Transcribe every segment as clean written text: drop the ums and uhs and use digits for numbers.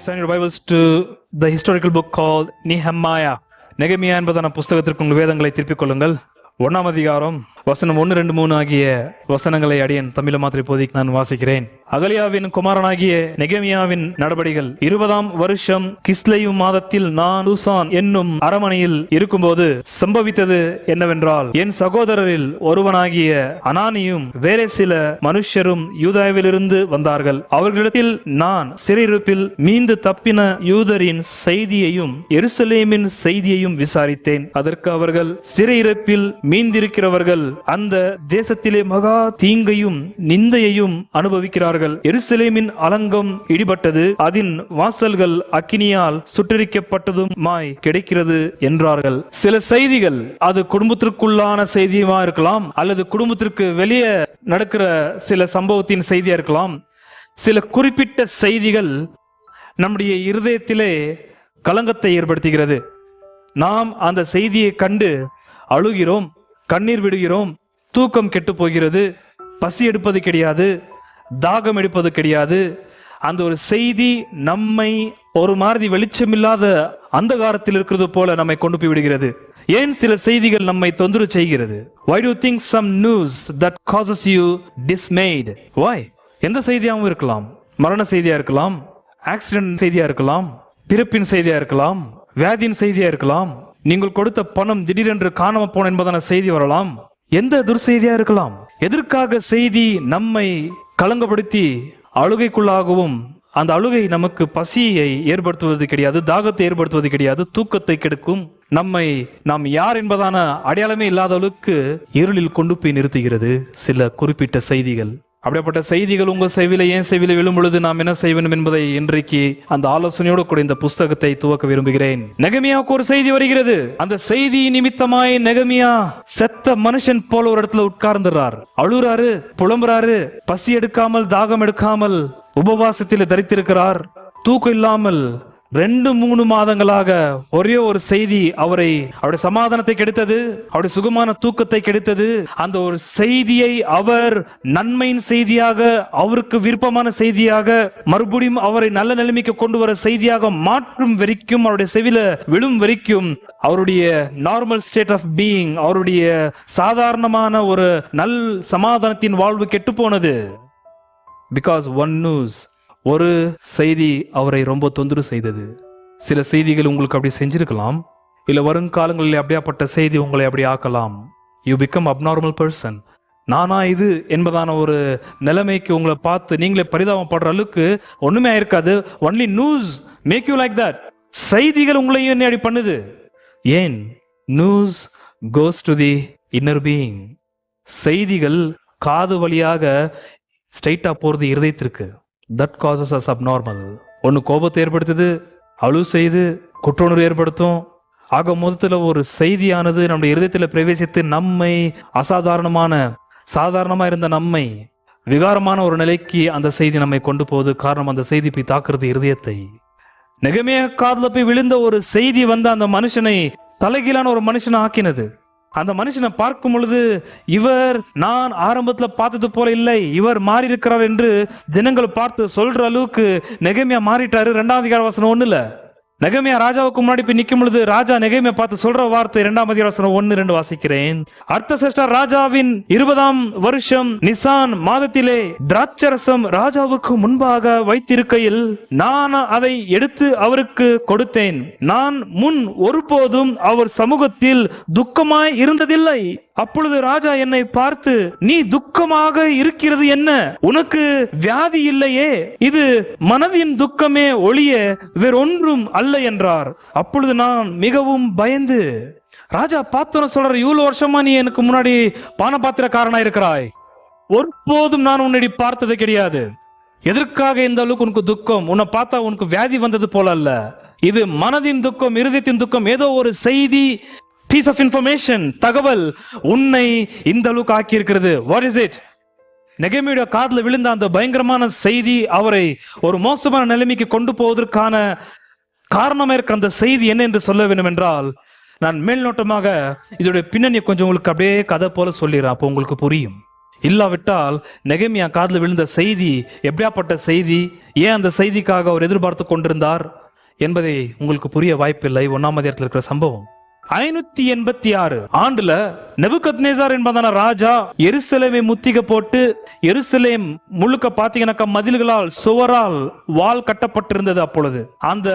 Turn your Bibles to the historical book called Nehemiah. நெகமியா என்பதான புஸ்தகத்திற்கு உங்கள் வேதங்களை திருப்பிக் கொள்ளுங்கள். 1ஆம் அதிகாரம் வசனம் 1, 2, 3 ஆகிய வசனங்களை அடியேன் தமிழ் மாத்திரை இப்போதைக்கு நான் வாசிக்கிறேன். அகலியாவின் குமாரனாகிய நெகமியாவின் நடபடிகள் 20ஆம் வருஷம் கிஸ்லேயு மாதத்தில் நான் சூசான் என்னும் அரமனையில் இருக்கும்போது சம்பவித்தது என்னவென்றால், என் சகோதரரில் ஒருவனாகிய அனானியும் வேற சில மனுஷரும் யூதாவிலிருந்து வந்தார்கள். அவர்களிடத்தில் நான் சிறையிருப்பில் மீண்டு தப்பின யூதரின் செய்தியையும் எருசலேமின் செய்தியையும் விசாரித்தேன். அதற்கு அவர்கள், சிறையிருப்பில் மீந்திருக்கிறவர்கள் அந்த தேசத்திலே மகா தீங்கையும் நிந்தையையும் அனுபவிக்கிறார்கள். எருசலேமின் அலங்கம் இடிபட்டது, அதன் வாசல்கள் அக்கினியால் சுட்டரிக்கப்பட்டதுமாய் கிடைக்கிறது என்றார்கள். சில செய்திகள் அது குடும்பத்திற்குள்ளான செய்தியுமா இருக்கலாம், அல்லது குடும்பத்திற்கு வெளியே நடக்கிற சில சம்பவத்தின் செய்தியா இருக்கலாம். சில குறிப்பிட்ட செய்திகள் நம்முடைய இருதயத்திலே கலங்கத்தை ஏற்படுத்துகிறது. நாம் அந்த செய்தியை கண்டு அழுகிறோம், கண்ணீர் விடுகிறோம், தூக்கம் கெட்டு போகிறது, பசி எடுப்பது கிடையாது, தாகம் எடுப்பது கிடையாது. அந்த ஒரு செய்தி நம்மை ஒரு மாதிரி வெளிச்சமில்லாத அந்தகாரத்தில் இருக்கிறது போல நம்மை கொண்டு போய் விடுகிறது. ஏன் சில செய்திகள் நம்மை தொந்தரவு செய்கிறது? Why do you think some news that causes you dismayed? Why? எந்த செய்தியாகவும் இருக்கலாம். மரண செய்தியா இருக்கலாம், ஆக்சிடென்ட் செய்தியா இருக்கலாம், பிறப்பின் செய்தியா இருக்கலாம், வியாதியின் செய்தியா இருக்கலாம், நீங்கள் கொடுத்த பணம் திடீரென்று காணாம போன என்பதான செய்தி வரலாம். எந்த துர்செய்தியா இருக்கலாம். எதற்காக செய்தி நம்மை கலங்கப்படுத்தி அழுகைக்குள்ளாகவும், அந்த அழுகை நமக்கு பசியை ஏற்படுத்துவது கிடையாது, தாகத்தை ஏற்படுத்துவது கிடையாது, தூக்கத்தை கெடுக்கும், நம்மை நாம் யார் என்பதான அடையாளமே இல்லாத அளவுக்கு இருளில் கொண்டு போய் நிறுத்துகிறது சில குறிப்பிட்ட செய்திகள். அப்படிப்பட்ட செய்திகள் உங்கள் செவில ஏன் செவில விழும் பொழுது நாம் என்ன செய்ய வேண்டும் என்பதை இன்றைக்கு அந்த ஆலோசனையோடு கூட இந்த புஸ்தகத்தை துவக்க விரும்புகிறேன். நெகமியாவுக்கு ஒரு செய்தி வருகிறது. அந்த செய்தி நிமித்தமாய் நெகமியா செத்த மனுஷன் போல ஒரு இடத்துல உட்கார்ந்துறார், அழுறாரு, புலம்புறாரு, பசி எடுக்காமல் தாகம் எடுக்காமல் உபவாசத்தில் தரித்திருக்கிறார், தூக்கம் இல்லாமல் 2-3 மாதங்களாக ஒரே ஒரு செய்தி அவருடைய சமாதானத்தை கெடுத்தது, அவருடைய சுகமான தூக்கத்தை கெடுத்தது. அந்த ஒரு செய்தியை அவர் நன்மையின் செய்தியாக, அவருக்கு விருப்பமான செய்தியாக, மறுபடியும் அவரை நல்ல நிலைமைக்கு கொண்டு வர செய்தியாக மாற்றும் வரைக்கும், அவருடைய செவில விழும் வரைக்கும் அவருடைய நார்மல் ஸ்டேட் ஆஃப் பீயிங், அவருடைய சாதாரணமான ஒரு நல் சமாதானத்தின் வாழ்வு கெட்டு போனது. பிகாஸ் ஒன் நியூஸ், ஒரு செய்தி அவரை ரொம்ப தொந்தரவு செய்தது. சில செய்திகள் உங்களுக்கு அப்படி செஞ்சிருக்கலாம், இல்ல வருங்காலங்களில் அப்படியாப்பட்ட செய்தி உங்களை அப்படி ஆக்கலாம். You become abnormal person. நானா இது என்பதான ஒரு நிலைமைக்கு உங்களை பார்த்து நீங்களே பரிதாபப்படுற அளவுக்கு ஒண்ணுமே ஆயிருக்காது. Only news make you like that. செய்திகள் உங்களையும் என்ன அப்படி பண்ணுது. ஏன்? News goes to the inner being. செய்திகள் காது வழியாக ஸ்ட்ரைட்டா போறது இருதயத்திற்கு. That causes us abnormal. ஒன்று கோபத்தை ஏற்படுத்துது, அழு செய்து குற்றுணர்வு ஏற்படுத்தும். ஆக மொத்தத்தில் ஒரு செய்தியானது நம்முடைய இருதயத்தில் பிரவேசித்து நம்மை சாதாரணமா இருந்த நம்மை விகாரமான ஒரு நிலைக்கு அந்த செய்தி நம்மை கொண்டு போகுது. காரணம், அந்த செய்தி போய் தாக்குறது இருதயத்தை. நெகமியா காதுல போய் விழுந்த ஒரு செய்தி அந்த மனுஷனை தலைகீழான ஒரு மனுஷனை ஆக்கினது. அந்த மனுஷனை பார்க்கும் பொழுது, இவர் நான் ஆரம்பத்துல பார்த்தது போல இல்லை, இவர் மாறி இருக்கிறார் என்று ஜனங்கள் பார்த்து சொல்ற அளவுக்கு நெகமியா மாறிட்டாரு. 2ஆம் அதிகார வசனம் 1ல நெகமியா ராஜாவுக்கு முன்னாடி போய் நிற்கும் பொழுது ராஜா நெகமியா பார்த்து சொல்ற வார்த்தை 2ஆம் அதிகார வசனம் 1-2 வாசிக்கிறேன். அர்த்தசஷ்டா ராஜாவின் 20ஆம் வருஷம் நிசான் மாதத்திலே திராட்சரசம் ராஜாவுக்கு முன்பாக வைத்திருக்கையில் நான் அதை எடுத்து அவருக்கு கொடுத்தேன். நான் முன் ஒருபோதும் அவர் சமூகத்தில் துக்கமாய் இருந்ததில்லை. அப்பொழுது ராஜா என்னை பார்த்து, நீ துக்கமாக இருக்கிறது என்ன? உனக்கு வியாதி இல்லையே, இது மனதின் துக்கமே ஒழிய வேறொன்றும் அல்ல என்றார். அப்பொழுது நான் மிகவும் பயந்து, ராஜா பார்த்தோன்னு சொல்ற, இவ்வளவு வருஷமா நீ எனக்கு முன்னாடி பானபாத்திரக்காரனா இருக்கிறாய், ஒருபோதும் நான் உன்னை பார்த்தது கிடையாது. எதற்காக இந்த அளவுக்கு உனக்கு துக்கம்? உன்னை பார்த்தா உனக்கு வியாதி வந்தது போல அல்ல, இது மனதின் துக்கம், இருதயத்தின் துக்கம். ஏதோ ஒரு செய்தி, piece of information, தகவல் உன்னை இந்த அளவுக்கு ஆக்கி இருக்கிறது. What is it? நெகமியாவுடைய காதுல விழுந்த அந்த பயங்கரமான செய்தி அவரை ஒரு மோசமான நிலைமைக்கு கொண்டு போவதற்கான காரணமா இருக்கிற அந்த செய்தி என்ன என்று சொல்ல வேண்டும் என்றால், நான் மேல்நோட்டமாக இதோட பின்னணி கொஞ்சம் உங்களுக்கு அப்படியே கதை போல சொல்லிடுறேன், அப்போ உங்களுக்கு புரியும். இல்லாவிட்டால் நெகேமியா காதில் விழுந்த செய்தி எப்படியாப்பட்ட செய்தி, ஏன் அந்த செய்திக்காக அவர் எதிர்பார்த்து கொண்டிருந்தார் என்பதை உங்களுக்கு புரிய வாய்ப்பில்லை. 1ஆம் அதிகாரத்தில் இருக்கிற சம்பவம் 586 ஆண்டுல நெபுகத்நேசார் என்பதான ராஜா எருசலேமை முத்திக போட்டு, எருசலேம் முழுக்க பாத்தீங்கன்னாக்கா மதில்களால் சுவரால் வால் கட்டப்பட்டிருந்தது. அப்பொழுது அந்த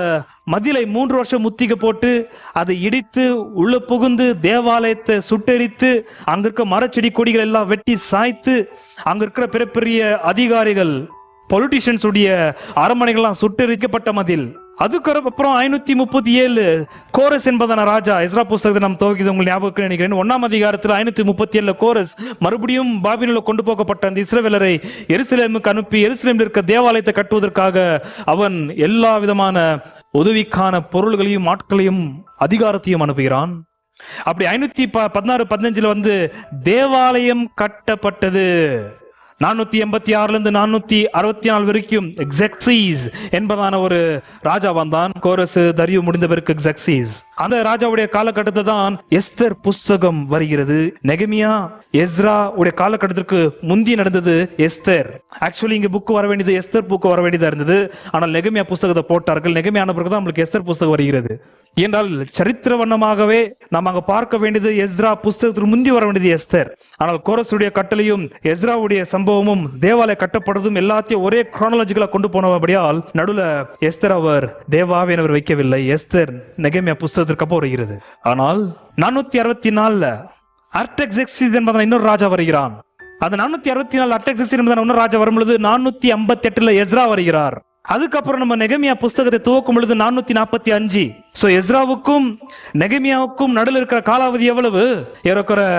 மதிலை 3 வருஷம் முத்திக போட்டு அதை இடித்து உள்ள புகுந்து தேவாலயத்தை சுட்டெரித்து அங்க இருக்க மரச்செடி கொடிகள் எல்லாம் வெட்டி சாய்த்து அங்க இருக்கிற பெரிய பெரிய அதிகாரிகள் பொலிட்டிஷியன்ஸ் உடைய அரண்மனைகள்லாம் சுட்டெரிக்கப்பட்ட மதில். அதுக்கப்புறம் 537 கோரஸ் என்பதான ராஜா, எஸ்ரா புஸ்தகத்தை நாம் துவக்கியது உங்களுக்கு ஞாபகம் நினைக்கிறேன். 1ஆம் அதிகாரத்தில் 537 கோரஸ் மறுபடியும் பாபிலோனுக்கு கொண்டு போகப்பட்ட அந்த இஸ்ரவேலரை எருசலேமுக்கு அனுப்பி எருசலேமில் இருக்க தேவாலயத்தை கட்டுவதற்காக அவன் எல்லா விதமான உதவிக்கான பொருள்களையும் ஆட்களையும் அதிகாரத்தையும் அனுப்புகிறான். அப்படி 516-15 தேவாலயம் கட்டப்பட்டது. 486 இருந்து 464 வரைக்கும் எக்ஸக்சீஸ் என்பதான ஒரு ராஜா வந்தான். கோரஸ் தரியு முடிந்த பிறகு எக்ஸக்சீஸ். அந்த ராஜாவுடைய காலகட்டத்தை தான் எஸ்தர் புஸ்தகம் வருகிறது. நெகமியா எஸ்ரா உடைய காலகட்டத்திற்கு முந்தி நடந்தது எஸ்தர். ஆக்சுவலி இங்க புக் வர வேண்டியது எஸ்தர் புக் வர வேண்டியதா இருந்தது. ஆனால் நெகமியா புஸ்தகத்தை போட்டார்கள். நெகமியா ஆன பிறகுதான் நம்மளுக்கு எஸ்தர் புஸ்தகம் வருகிறது. என்றால் சரித்திர வண்ணமாகவே நாம் அங்க பார்க்க வேண்டியது எஸ்ரா புஸ்தகத்திற்கு முந்தி வர வேண்டியது எஸ்தர். ஆனால் கோரஸுடைய கட்டளையும் எஸ்ராவுடைய சம்பவமும் தேவாலய கட்டப்படுறதும் எல்லாத்தையும் ஒரே குரோனாலஜிக்கலா கொண்டு போனபடியால் நடுவுல எஸ்தர் அவர் தேவாவியனவர் வைக்கவில்லை. எஸ்தர் நெகமியா புஸ்தகத்திற்கு அப்போ வருகிறது. ஆனால் 464 அர்டக்செக்சிஸ் என்பதான இன்னொரு ராஜா வருகிறான். அந்த 464 அர்டக்செக்சிஸ் என்பதான இன்னொரு ராஜா வரும் பொழுது 458 எஸ்ரா வருகிறார். அதுக்கப்புறம் நம்ம நெகமியா புஸ்தகத்தை துவக்கும் பொழுது 445. சோ எஸ்ராவுக்கும் நெகமியாவுக்கும் நடுவில் இருக்கிற காலாவதி எவ்வளவு? ஏறக்குறைய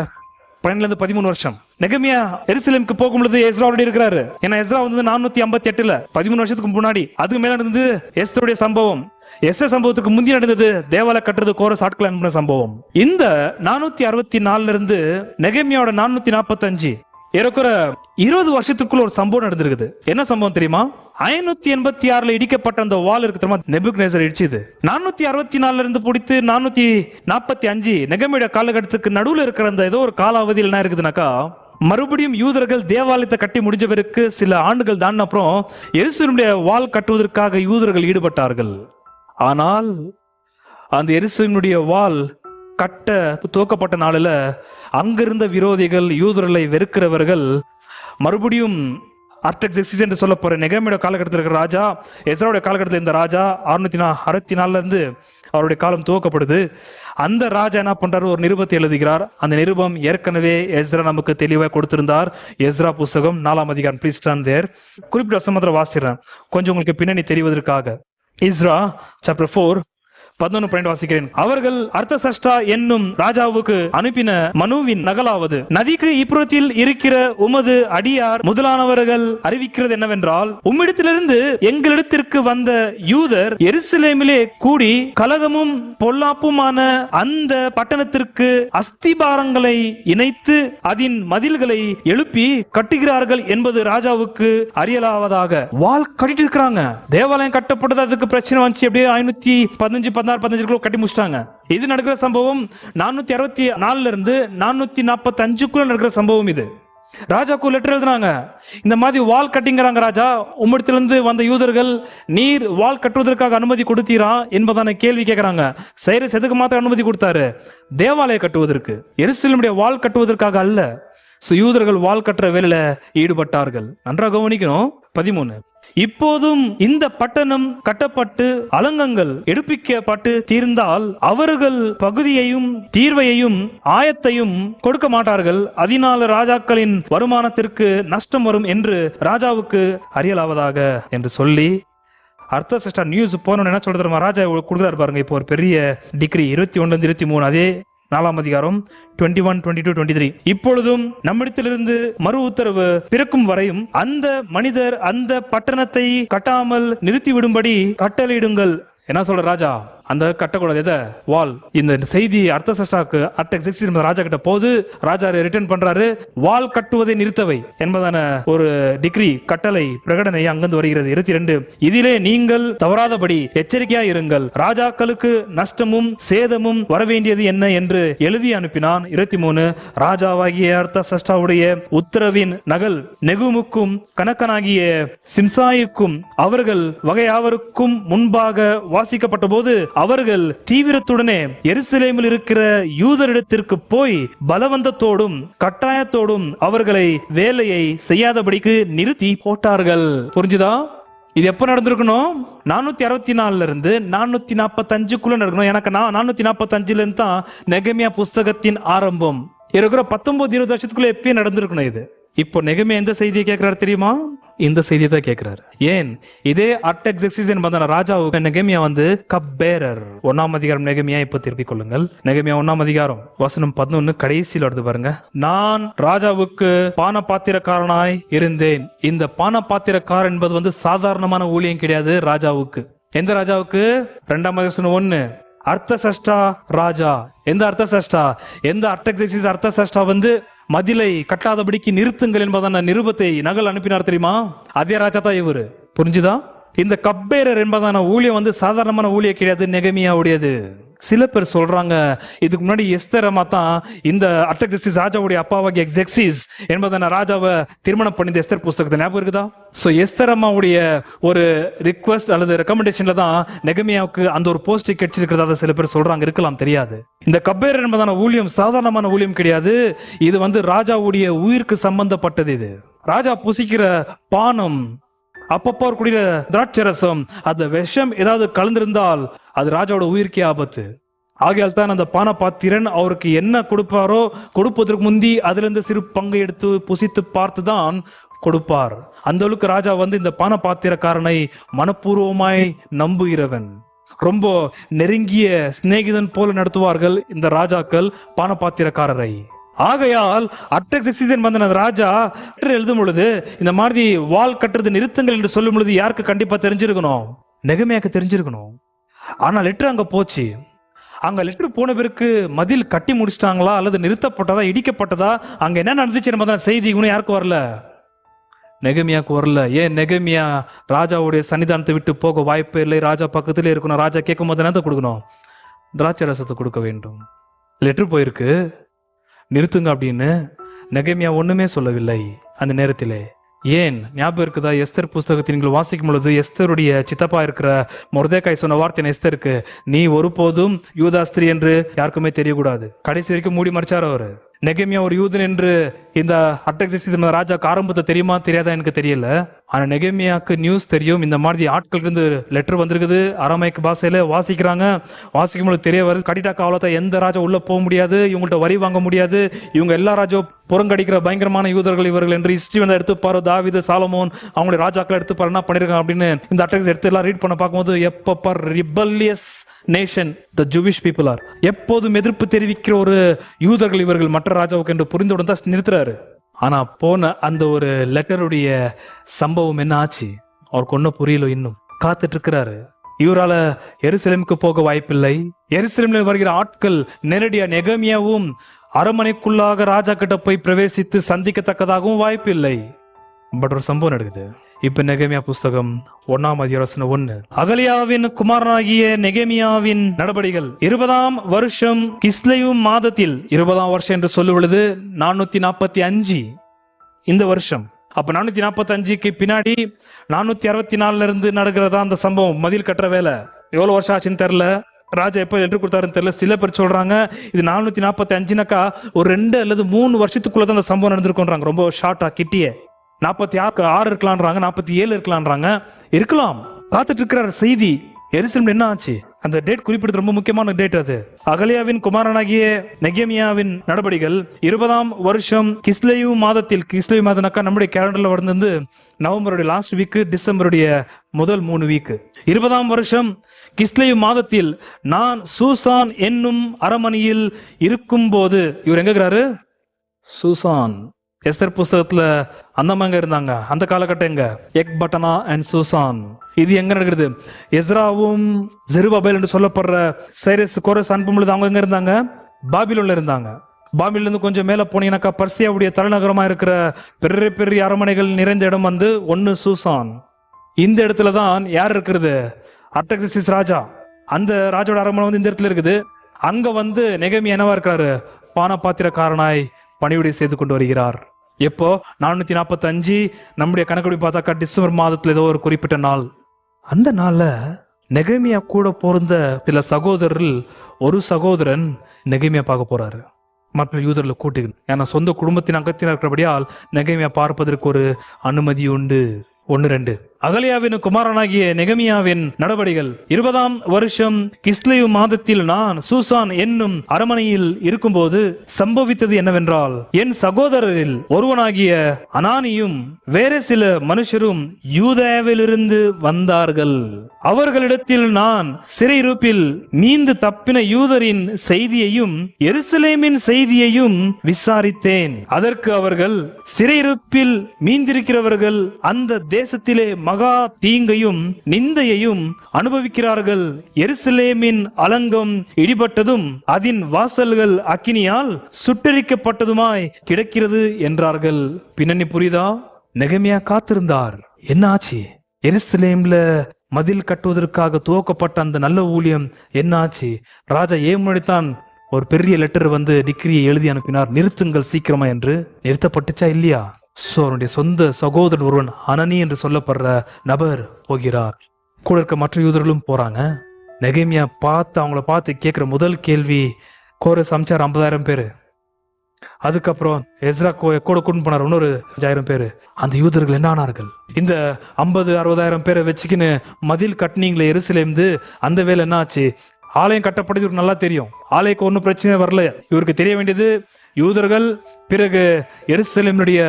12 13 வருஷம். நெகமியா எருசலேமுக்கு போகும் பொழுது எஸ்ராவோட இருக்கிறாரு. ஏன்னா எஸ்ரா வந்து 458 13 வருஷத்துக்கு முன்னாடி. அதுக்கு மேல நடந்தது எஸ்தருடைய சம்பவம். எஸ்தர் சம்பவத்துக்கு முந்தி நடந்தது தேவாலய கட்டுறது கோரஸ் ஆட்கள் அனுப்பின சம்பவம். இந்த 464 இருந்து நெகமியாவோட 445 ஏறக்குறைய 20 வருஷத்துக்குள்ள ஒரு சம்பவம் நடந்திருக்குது. என்ன சம்பவம் தெரியுமா? 586 இடிக்கப்பட்ட அந்த வால் இருக்கு தெரியுமா, நெபுகத்நேசர் இடிச்சது. 464 இருந்து பிடித்து 445 நெகமியா காலகட்டத்துக்கு நடுவில் இருக்கிற அந்த ஏதோ ஒரு காலாவதியில் என்ன இருக்குதுனாக்கா, மறுபடியும் யூதர்கள் தேவாலயத்தை கட்டி முடிஞ்ச பிறகு சில ஆண்டுகள் தான் அப்புறம் எருசலேமுடைய வால் கட்டுவதற்காக யூதர்கள் ஈடுபட்டார்கள். ஆனால் அந்த எருசலேமுடைய வால் கட்ட துவக்கப்பட்ட நாளில் அங்கிருந்த விரோதிகள், யூதர்களை வெறுக்கிறவர்கள் மறுபடியும் அர்டக்செக்சிஸ் என்று சொல்ல போற நெகமியா காலகட்டத்தில் இருக்கிற ராஜா, எஸ்ராவுடைய காலகட்டத்தில் இந்த ராஜா 664 இருந்து அவருடைய காலம் துவக்கப்படுது. அந்த ராஜா என்ன பண்றாரு? ஒரு நிருபத்தை எழுதுகிறார். அந்த நிருபம் ஏற்கனவே எஸ்ரா நமக்கு தெளிவாக கொடுத்திருந்தார். எஸ்ரா புஸ்தகம் 4ஆம் அதிகாரம். ப்ளீஸ் டர்ன் தேர். குறிப்பிட்ட வசனத்தை வாசிக்கிறேன் கொஞ்சம் உங்களுக்கு பின்னணி தெரிவதற்காக. எஸ்ரா சாப்டர் 4 11 வாசிக்கிறேன். அவர்கள் அர்த்தசஷ்டா என்னும் ராஜாவுக்கு அனுப்பின மனுவின் நகலாவது, நதிக்கு இப்புறத்தில் இருக்கிற உமது அடியார் முதலானவர்கள் அறிவிக்கிறது என்னவென்றால், உம்மிடத்திலிருந்து எங்களிடத்திற்கு வந்த யூதர் எருசலேமிலே கூடி கலகமும் பொல்லாப்புமான அந்த பட்டணத்திற்கு அஸ்திபாரங்களை இணைத்து அதன் மதில்களை எழுப்பி கட்டுகிறார்கள் என்பது ராஜாவுக்கு அறியலாவதாக. வால் கட்டிட்டு இருக்கிறாங்க. தேவாலயம் கட்டப்பட்டது, அதுக்கு பிரச்சனை வந்துச்சு. அப்படியே 515 16 கட்டி முடிச்சிட்டாங்க. இது நடக்கிற சம்பவம் 464 இருந்து 445 நடக்கிற சம்பவம். இது ராஜாக்கு லெட்டர் எழுதுறாங்க. இந்த மாதிரி வால் கட்டிங்கிறாங்க. ராஜா, உம்மிடத்திலிருந்து வந்த யூதர்கள் நீர் வால் கட்டுவதற்காக அனுமதி கொடுத்தீரா என்பதான கேள்வி கேட்கிறாங்க. சைரஸ் எதுக்கு மாத்திரம் அனுமதி கொடுத்தாரு? தேவாலயம் கட்டுவதற்கு, எருசலேமுடைய வால் கட்டுவதற்காக அல்ல. யூதர்கள் வால் கட்டுற வேலையில ஈடுபட்டார்கள். நன்றாக கவனிக்கணும். 13 இப்போதும் இந்த பட்டணம் கட்டப்பட்டு அலங்கங்கள் எடுப்பிக்கப்பட்டு தீர்ந்தால் அவர்கள் பகுதியையும் தீர்வையையும் ஆயத்தையும் கொடுக்க மாட்டார்கள். அதனால ராஜாக்களின் வருமானத்திற்கு நஷ்டம் வரும் என்று ராஜாவுக்கு அறியலாவதாக என்று சொல்லி அர்த்தசஷ்டா நியூஸ் போன என்ன சொல்றது, ராஜா கொடுக்குறாரு பாருங்க. இப்போ ஒரு பெரிய டிகிரி 21-23 அதே 4ஆம் அதிகாரம் 21, 22, 23. இப்பொழுதும் நம்மிடத்திலிருந்து மறு உத்தரவு பிறக்கும் வரையும் அந்த மனிதர் அந்த பட்டணத்தை கட்டாமல் நிறுத்திவிடும்படி கட்டளையிடுங்கள். என்ன சொல்ற ராஜா? அந்த கட்டக்கூடாது எதை வால். இந்த செய்தி அர்த்தசஷ்டாக்கு அர்த்தசஷ்டி ராஜா கிட்ட போது ராஜா ரிட்டர்ன் பண்றாரு, வால் கட்டுவதை நிறுத்தவை என்பதான ஒரு டிகிரி கட்டளை பிரகடனை அங்கிருந்து வருகிறது. 22 இதிலே நீங்கள் தவறாதபடி எச்சரிக்கையா இருங்கள், ராஜாக்களுக்கு நஷ்டமும் சேதமும் வரவேண்டியது என்ன என்று எழுதி அனுப்பினான். 23 ராஜாவாகிய அர்த்தசஷ்டாவுடைய உத்தரவின் நகல் நெகுமுக்கும் கணக்கனாகிய சிம்சாய்க்கும் அவர்கள் வகையாவருக்கும் முன்பாக வாசிக்கப்பட்ட போது அவர்கள் தீவிரத்துடனே எருசலேமில் இருக்கிற யூதரிடத்திற்கு போய் பலவந்தத்தோடும் கட்டாயத்தோடும் அவர்களை வேலையை செய்யாதபடிக்கு நிறுத்தி போட்டார்கள். புரிஞ்சுதா? இது எப்ப நடந்திருக்கணும்? 464 இருந்து 445 நடக்கணும். எனக்கு 445 இருந்து தான் நெகமியா புஸ்தகத்தின் ஆரம்பம். இருக்கிற 19-20 வருஷத்துக்குள்ள எப்பயும் நடந்திருக்கணும் இது. இப்போ நெகமியா எந்த செய்தியை கேட்கிறாரு தெரியுமா? இந்த செய்தியை தான் கேட்கிறாரு. ஏன்? இதே அர்த்தசஷ்டஸ் என்பதான ராஜாவுக்கு நெகமியா கப்பேரர். 1ஆம் அதிகாரம் நெகமியா இப்ப திருப்பிக் கொள்ளுங்கள். நெகமியா 1ஆம் அதிகாரம் வசனம் 11 கடைசியில் வருது பாருங்க. நான் ராஜாவுக்கு பான பாத்திரக்காரனாய் இருந்தேன். இந்த பான பாத்திரக்காரன் என்பது சாதாரணமான ஊழியம் கிடையாது ராஜாவுக்கு. எந்த ராஜாவுக்கு? 2ஆம் அதிகாரம் 1 அர்த்தசஷ்டா ராஜா. எந்த அர்த்தசஷ்டா? எந்த அர்த்தசஷ்டஸ் அர்த்தசஷ்டா மதிலை கட்டாதபடிக்கு நிறுத்துங்கள் என்பதான நிருபத்தை நகல் அனுப்பினார் தெரியுமா? அதே ராஜா தான் இவரு. புரிஞ்சுதா? இந்த கப்பேரர் என்பதான ஊழியம் சாதாரணமான ஊழியம் கிடையாது, நெகமியாவுடையது. சில பேர் சொல்றாங்க இதுக்கு முன்னாடி எஸ்தர் அம்மா தான் இந்த அர்த்தசஷ்டஸ் ராஜாவுடைய அப்பாவாகிய எக்ஸெக்சிஸ் என்பதான ராஜாவை திருமணம் பண்ணி எஸ்தர் புஸ்தகத்தை ஞாபகம் இருக்குதா? சோ எஸ்தர் அம்மாவுடைய ஒரு ரிக்வெஸ்ட் அல்லது ரெக்கமெண்டேஷன்ல தான் நெகமியாவுக்கு அந்த ஒரு போஸ்ட் கிடைச்சிருக்கிறதா சில பேர் சொல்றாங்க. இருக்கலாம், தெரியாது. இந்த கப்பேரர் என்பதான ஊழியம் சாதாரணமான ஊழியம் கிடையாது. இது ராஜாவுடைய உயிருக்கு சம்பந்தப்பட்டது. இது ராஜா புசிக்கிற பானம், அப்பப்போ குடிக்கிற திராட்சரசம், அந்த விஷம் ஏதாவது கலந்திருந்தால் அது ராஜாவோட உயிர்க்கே ஆபத்து. ஆகையால் தான் அந்த பான பாத்திரன் அவருக்கு என்ன கொடுப்பாரோ கொடுப்பதற்கு முந்தி அதுல இருந்து சிறு பங்கை எடுத்து புசித்து பார்த்துதான் கொடுப்பார். அந்த அளவுக்கு ராஜா இந்த பான பாத்திரக்காரனை மனப்பூர்வமாய் நம்புகிறவன். ரொம்ப நெருங்கிய சிநேகிதன் போல நடத்துவார்கள் இந்த ராஜாக்கள் பான பாத்திரக்காரரை. ஆகையால் அர்த்தசஷ்டஸ் என்பதான ராஜா எழுதும் பொழுது இந்த மாதிரி வால் கட்டுறது நிறுத்துங்கள் என்று சொல்லும் பொழுது யாருக்கு கண்டிப்பா தெரிஞ்சிருக்கணும்? நெகமியாக்கு தெரிஞ்சிருக்கணும். ஆனா லெட்டர் அங்க போச்சு. அங்க லெட்டர் போன பிறகு மதில் கட்டி முடிச்சிட்டாங்களா அல்லது நிறுத்தப்பட்டதா இடிக்கப்பட்டதா அங்க என்ன நடந்துச்சு என்பதான செய்தி யாருக்கு வரல? நெகமியாக்கு வரல. ஏன்? நெகமியா ராஜாவுடைய சன்னிதானத்தை விட்டு போக வாய்ப்பே இல்லை. ராஜா பக்கத்திலே இருக்கணும். ராஜா கேட்கும் போது என்ன கொடுக்கணும்? திராட்சை ரசத்தை கொடுக்க வேண்டும். லெட்டர் போயிருக்கு, நிறுத்துங்க அப்படின்னு நெகமியா ஒண்ணுமே சொல்லவில்லை அந்த நேரத்திலே. ஏன்? ஞாபகம் இருக்குதா? எஸ்தர் புஸ்தகத்தை நீங்கள் வாசிக்கும் பொழுது எஸ்தருடைய சித்தப்பா இருக்கிற மொர்தெகாய் சொன்ன வார்த்தை எஸ்தருக்கு, நீ ஒருபோதும் யூதா ஸ்திரீ என்று யாருக்குமே தெரியக்கூடாது. கடைசி வரைக்கும் மூடி மறைச்சார் அவரு. நெகமியா ஒரு யூதன் என்று இந்த அர்த்தசஷ்டஸ் ராஜாக்கு ஆரம்பத்தை தெரியுமா தெரியாதா எனக்கு தெரியல. ஆனா நெகமியாக்கு நியூஸ் தெரியும். இந்த மாதிரி ஆட்கள் இருந்து லெட்டர் வந்திருக்குது, அரமைக்கு பாஷையில வாசிக்கிறாங்க. வாசிக்கும் போது தெரிய வருது, கடிட்டா காவலத்தை எந்த ராஜா உள்ள போக முடியாது, இவங்கள்ட்ட வரி வாங்க முடியாது, இவங்க எல்லா ராஜா புறங்கடிக்கிற பயங்கரமான யூதர்கள் இவர்கள் என்று ஹிஸ்டரி எடுத்துப்பாரு. தாவீது, சாலமோன் அவங்களுடைய ராஜாக்களை எடுத்துப்பாரு என்ன பண்ணிருக்காங்க அப்படின்னு இந்த அர்த்தசஷ்டஸ் எடுத்து எல்லாம் ரீட் பண்ண பார்க்கும்போது எப்ப rebellious nation the Jewish people are, எப்போதும் எதிர்ப்பு தெரிவிக்கிற ஒரு யூதர்கள் இவர்கள் மற்ற ராஜாவுக்கு என்று புரிந்தவுடன் தான் நிறுத்துறாரு. ஆனா போன அந்த ஒரு லெட்டருடைய சம்பவம் என்ன ஆச்சு அவருக்கு ஒன்னும் புரியல. இன்னும் காத்துட்டு இருக்கிறாரு. இவரால எருசலேமுக்கு போக வாய்ப்பில்லை. எருசலேமில் வருகிற ஆட்கள் நேரடியா நெகமியாவும் அரமனைக்குள்ளாக ராஜா கிட்ட போய் பிரவேசித்து சந்திக்கத்தக்கதாகவும் வாய்ப்பு இல்லை. பட் ஒரு சம்பவம் நடக்குது. இப்ப நெகமியா புஸ்தகம் 1ஆம் அதிகாரம் 1 அகலியாவின் குமாரனாகிய நெகமியாவின் நடபடிகள் 20ஆம் வருஷம் கிஸ்லேயு மாதத்தில், 20ஆம் வருஷம் என்று சொல்லும் பொழுது 445 இந்த வருஷம். அப்ப 445க்கு பின்னாடி 464 இருந்து நடக்கிறதா அந்த சம்பவம். மதில் கட்டுற வேலை எவ்வளவு வருஷம் ஆச்சுன்னு தெரியல. ராஜா எப்ப லெட்டர் கொடுத்தாருன்னு தெரியல. சில பேர் சொல்றாங்க இது 445னாக்கா ஒரு 2 அல்லது 3 வருஷத்துக்குள்ளதான் அந்த சம்பவம் நடந்திருக்குன்றாங்க. ரொம்ப ஷார்ட்டா கிட்டியே 46 இருக்கலான்றாங்க, 47 இருக்கலான்றாங்க. இருக்கலாம். பார்த்துட்டு இருக்கிற செய்தி எருசலேம் என்ன ஆச்சு அந்த டேட் குறிப்பிடுறது ரொம்ப முக்கியமான டேட். அது அகலியாவின் குமாரனாகிய நெகமியாவின் நடபடிகள் 20ஆம் வருஷம் கிஸ்லேயு மாதத்தில். கிஸ்லேயு மாதம்னாக்கா நம்முடைய கேலண்டர்ல வந்து நவம்பருடைய லாஸ்ட் வீக், டிசம்பருடைய முதல் 3 வீக். 20ஆம் வருஷம் கிஸ்லேயு மாதத்தில் நான் சூசான் என்னும் அரமனையில் இருக்கும் போது, இவர் எங்க இருக்கிறாரு? சூசான். எஸ்தர் புஸ்தகத்துல அந்தமாங்க இருந்தாங்க. அந்த காலகட்டம் எங்க? எக்பட்டனா அண்ட் சூசான். இது எங்க நடக்குது? எஸ்ராவும் ஜெருபாபேல் என்று சொல்லப்படுற சைரஸ் கோரஸ் அனுப்பும் பொழுது அவங்க எங்க இருந்தாங்க? பாபிலோன்ல இருந்தாங்க. பாபிலோன்ல இருந்து கொஞ்சம் மேல போனீங்கன்னாக்கா பர்சியாவுடைய தலைநகரமா இருக்கிற பெரிய பெரிய அரண்மனைகள் நிறைந்த இடம் வந்து ஒன்னு சூசான். இந்த இடத்துல தான் யார் இருக்கிறது? அர்டக்சஸ் ராஜா. அந்த ராஜாவோட அரண்மனை வந்து இந்த இடத்துல இருக்குது. அங்க வந்து நெகமியா என்னவா இருக்கிறாரு? பானபாத்திரக்காரனாய் பணிவிடை செய்து கொண்டு வருகிறார். எப்போ? 445 நம்முடைய கணக்குப்படி பார்த்தாக்கா டிசம்பர் மாதத்துல ஏதோ ஒரு குறிப்பிட்ட நாள். அந்த நாள்ல நெகமியா கூட பிறந்த சில சகோதரர்கள், ஒரு சகோதரன் நெகமியா பார்க்க போறாரு. மற்ற யூதர்களை கூட்டுக்கு, ஏன்னா சொந்த குடும்பத்தின் அங்கத்தினர் இருக்கிறபடியால் நெகமியா பார்ப்பதற்கு ஒரு அனுமதி உண்டு. 1-2 அகலியாவின் குமாரனாகிய நெகமியாவின் நடவடிகள் 20ஆம் வருஷம் கிஸ்லேயு மாதத்தில் நான் சூசான் என்னும் அரமனையில் இருக்கும்போது சம்பவித்தது என்னவென்றால், என் சகோதரரில் ஒருவனாகிய அனானியும் வேற சில மனுஷரும் யூதேவிலிருந்து வந்தார்கள். அவர்களிடத்தில் நான் சிறையிருப்பில் மீந்து தப்பின யூதரின் செய்தியையும் எருசலேமின் செய்தியையும் விசாரித்தேன். அதற்கு அவர்கள், சிறையிருப்பில் மீந்திருக்கிறவர்கள் அந்த தேசத்திலே மகா தீங்கையும் நிந்தையையும் அனுபவிக்கிறார்கள். எருசலேமின் அலங்கம் இடிபட்டதும் அதன் வாசல்கள் அக்கினியால் சுட்டரிக்கப்பட்டதுமாய் கிடக்கிறது என்றார்கள். பின்னணி புரியுதா? நெகமியா காத்திருந்தார். என்ன ஆச்சு? எருசலேம்ல மதில் கட்டுவதற்காக துவக்கப்பட்ட அந்த நல்ல ஊழியம் என்ன ஆச்சு? ராஜா ஏமுடித்தான் ஒரு பெரிய லெட்டர் வந்து டிகிரியை எழுதி அனுப்பினார், நிறுத்துங்கள் சீக்கிரமா என்று. நிறுத்தப்பட்டுச்சா இல்லையா? அவருடைய சொந்த சகோதரன் ஒருவன் அனனி என்று சொல்லப்படுற நபர் போகிறார். கூட இருக்க மற்ற யூதர்களும் போறாங்க. நெகமியா அவங்கள பார்த்து கேட்கிற முதல் கேள்வி, கோரஸ் அமிச்சார் 50,000 பேரு. அதுக்கப்புறம் எஸ்ரா கூட கொண்டு போனார் இன்னொரு 5,000 பேரு. அந்த யூதர்கள் என்ன ஆனார்கள்? இந்த 50,000-60,000 பேரை வச்சுக்கின்னு மதில் கட்டினீங்களே எருசலேம்து, அந்த வேலை என்ன ஆச்சு? ஆலயம் கட்டப்பட்டது இவருக்கு நல்லா தெரியும். ஆலயக்கு ஒன்றும் பிரச்சனை வரல. இவருக்கு தெரிய வேண்டியது யூதர்கள், பிறகு எருசலேமுடைய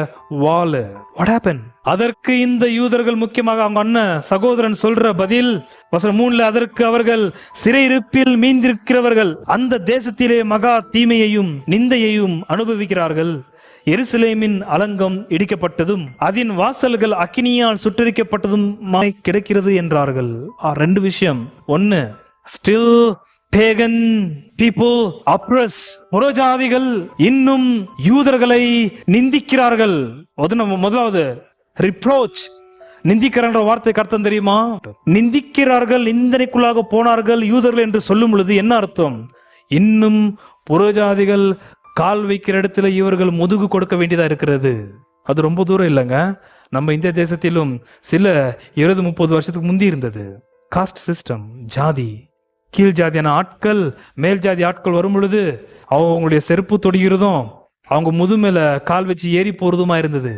வால். What happen? அதற்கு இந்த யூதர்கள், முக்கியமாக அவங்க அண்ணன் சகோதரன் சொல்ற பதில் வசனம் 3, அதற்கு அவர்கள், சிறையிருப்பில் மீந்திருக்கிறவர்கள் அந்த தேசத்திலே மகா தீமையையும் நிந்தையையும் அனுபவிக்கிறார்கள். எருசலேமின் அலங்கம் இடிக்கப்பட்டதும் அதன் வாசல்கள் அக்கினியால் சுட்டரிக்கப்பட்டதும் கிடைக்கிறது என்றார்கள். 2 விஷயம். 1, still pagan people oppress. புறஜாதிகள் இன்னும் யூதர்களை நிந்திக்கிறார்கள். முதலாவது reproach. நிந்திக்கிற வார்த்தைக்கு அர்த்தம் தெரியுமா? நிந்திக்கிறார்கள், நிந்தனைக்குள்ளாக போனார்கள் யூதர்கள் என்று சொல்லும் பொழுது என்ன அர்த்தம்? இன்னும் புறஜாதிகள் கால் வைக்கிற இடத்துல இவர்கள் முதுகு கொடுக்க வேண்டியதா இருக்கிறது. அது ரொம்ப தூரம் இல்லைங்க. நம்ம இந்திய தேசத்திலும் சில 20-30 வருஷத்துக்கு முந்தி இருந்தது. காஸ்ட் சிஸ்டம், ஜாதி, கீழ் ஜாதியான ஆட்கள் மேல் ஜாதி ஆட்கள் வரும் பொழுது அவங்களுடைய செருப்பு தொடுகிறதும் அவங்க முதுமேல கால் வச்சு ஏறி போறதுமா இருந்தது.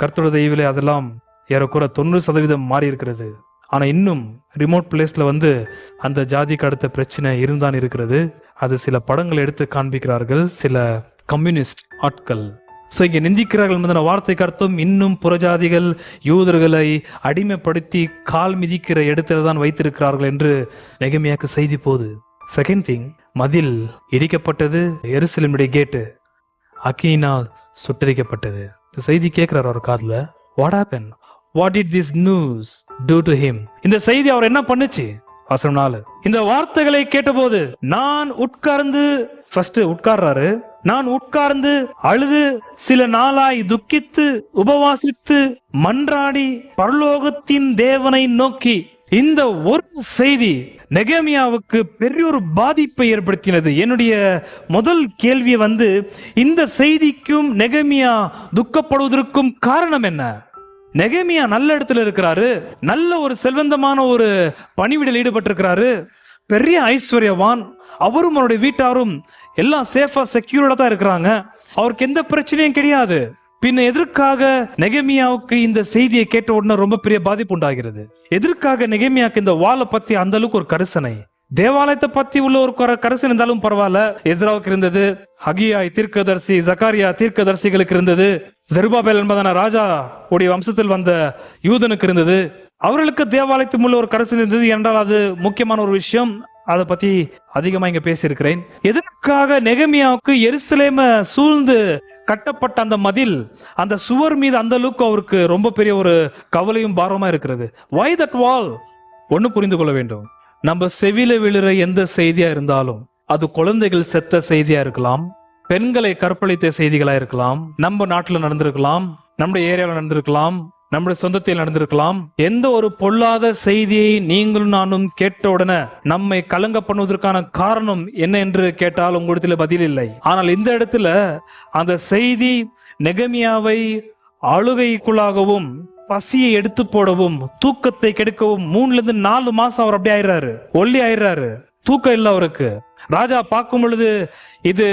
கர்த்தருடைய தயவிலே அதெல்லாம் ஏறக்குற 90% மாறி இருக்கிறது. ஆனா இன்னும் ரிமோட் பிளேஸ்ல வந்து அந்த ஜாதிக்கு அடுத்த பிரச்சனை இருந்தான் இருக்கிறது. அது சில படங்கள் எடுத்து காண்பிக்கிறார்கள் சில கம்யூனிஸ்ட் ஆட்கள். இங்க நிந்திக்கிறார்கள் வார்த்தைக்கு அர்த்தம் இன்னும் புறஜாதிகள் யூதர்களை அடிமைப்படுத்தி கால் மிதிக்கிற இடத்துல தான் வைத்திருக்கிறார்கள் என்று நெகமியாக்கு செய்தி போகுது. செகண்ட் திங், மதில் இடிக்கப்பட்டது, எருசலேமுடைய கேட்டு அக்கினியால் சுட்டரிக்கப்பட்டது. இந்த செய்தி கேட்கிறார் அவர் காதுல. What happen? What did this news to to him? இந்த செய்தி அவர் என்ன பண்ணுச்சு? வசனம் 4, இந்த வார்த்தைகளை கேட்டபோது நான் உட்கார்ந்து, ஃபர்ஸ்ட் உட்கார்றாரு, நான் உட்கார்ந்து அழுது சில நாளாய் துக்கித்து உபவாசித்து மன்றாடி பரலோகத்தின் தேவனை நோக்கி. இந்த ஒரு செய்தி நெகமியாவுக்கு பெரிய ஒரு பாதிப்பை ஏற்படுத்தினது. என்னுடைய முதல் கேள்வி வந்து, இந்த செய்திக்கும் நெகமியா துக்கப்படுவதற்கும் காரணம் என்ன? நெகமியா நல்ல இடத்துல இருக்கிறாரு, நல்ல ஒரு செல்வந்தமான ஒரு பணிவிடையில் ஈடுபட்டிருக்கிறாரு, பெரிய ஐஸ்வர்யவான், அவரும் அவருடைய வீட்டாரும் எல்லாம் சேஃபா செக்யூர்டா தான் இருக்கிறாங்க, அவருக்கு எந்த பிரச்சனையும் கிடையாது. பின்ன எதற்காக நெகமியாவுக்கு இந்த செய்தியை கேட்ட உடனே ரொம்ப பெரிய பாதிப்பு உண்டாகிறது? எதற்காக நெகமியாவுக்கு இந்த வாளை பத்தி அந்த அளவுக்கு ஒரு கரிசனை? தேவாலயத்தை பத்தி உள்ள ஒரு கரிசனை இருந்தாலும் பரவாயில்ல. எஸ்ராவுக்கு இருந்தது, ஹகியாய் தீர்க்கதரிசி, ஜக்காரியா தீர்க்கதரிசிகளுக்கு இருந்தது, ஜெருபாபேல் என்பதான ராஜா உடைய வம்சத்தில் வந்த யூதனுக்கு இருந்தது. அவர்களுக்கு தேவாலயத்தில் உள்ள ஒரு கரிசனை இருந்தது என்றால் அது முக்கியமான ஒரு விஷயம். அதை பத்தி அதிகமா இங்க பேசியிருக்கிறேன். எதற்காக நெகமியாவுக்கு எருசலேமை சூழ்ந்து கட்டப்பட்ட அந்த மதில், அந்த சுவர் மீது அந்த அளவுக்கு அவருக்கு ரொம்ப பெரிய ஒரு கவலையும் பாரமா இருக்கிறது. why that wall? ஒன்னு புரிந்து கொள்ள வேண்டும். நம்ம செவில விழுற எந்த செய்தியா இருந்தாலும், அது குழந்தைகள் செத்த செய்தியா இருக்கலாம், பெண்களை கற்பழித்த செய்திகளா இருக்கலாம், நம்ம நாட்டுல நடந்திருக்கலாம், நம்முடைய ஏரியாவில் நடந்திருக்கலாம், நம்முடைய சொந்தத்தில் நடந்திருக்கலாம். எந்த ஒரு பொல்லாத செய்தியை நீங்களும் நானும் கேட்ட உடனே நம்மை கலங்க பண்ணுவதற்கான காரணம் என்ன என்று கேட்டால் உங்களிடத்துல பதில் இல்லை. ஆனால் இந்த இடத்துல அந்த செய்தி நெகமியாவை அழுகைக்குள்ளாகவும் பசியை எடுத்து போடவும் தூக்கத்தை கெடுக்கவும் 3-4 மாசம் அவர் அப்படியே ஆயிடுறாரு, ஒல்லி ஆயிடுறாரு, தூக்கம் இல்லை அவருக்கு. ராஜா பார்க்கும் பொழுது இது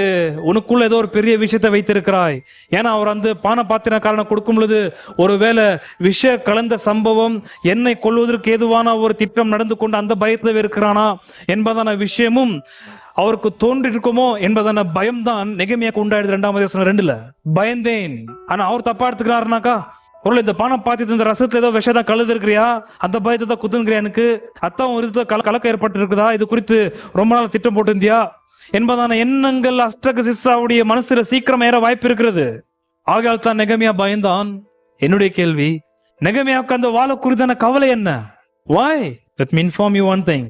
உனக்குள்ள ஏதோ ஒரு பெரிய விஷயத்தை வைத்திருக்கிறாய். ஏன்னா அவர் அந்த பான பாத்திரக்காரனை கொடுக்கும் பொழுது ஒருவேளை விஷ கலந்த சம்பவம், என்னை கொள்வதற்கு ஏதுவான ஒரு திட்டம் நடந்து கொண்டு அந்த பயத்தை இருக்கிறானா என்பதான விஷயமும் அவருக்கு தோன்றிருக்குமோ என்பதான பயம்தான் நெகமியாக்கு உண்டாயிடுது. 2 பயந்தேன். ஆனா அவர் தப்பா எடுத்துக்கிறாருனாக்கா, ஒரு இந்த பானம் பார்த்து இந்த ரசத்துல ஏதோ விஷயம் கழுது இருக்கிறியா, அந்த பயத்தை தான் குத்துங்கிறியா, எனக்கு அத்தான் ஒரு கலக்கம் ஏற்பட்டு இருக்குதா, இது குறித்து ரொம்ப நாள் திட்டம் போட்டிருந்தியா என்பதான எண்ணங்கள் அஸ்ட்ரகசிஸ்ஸாவுடைய மனசுல சீக்கிரம் ஏற வாய்ப்பு இருக்கிறது. ஆகையால் தான் நெகமியா பயந்தான். என்னுடைய கேள்வி, நெகமியாவுக்கு அந்த வாழ குறித்தான கவலை என்ன? why? let me inform you one thing.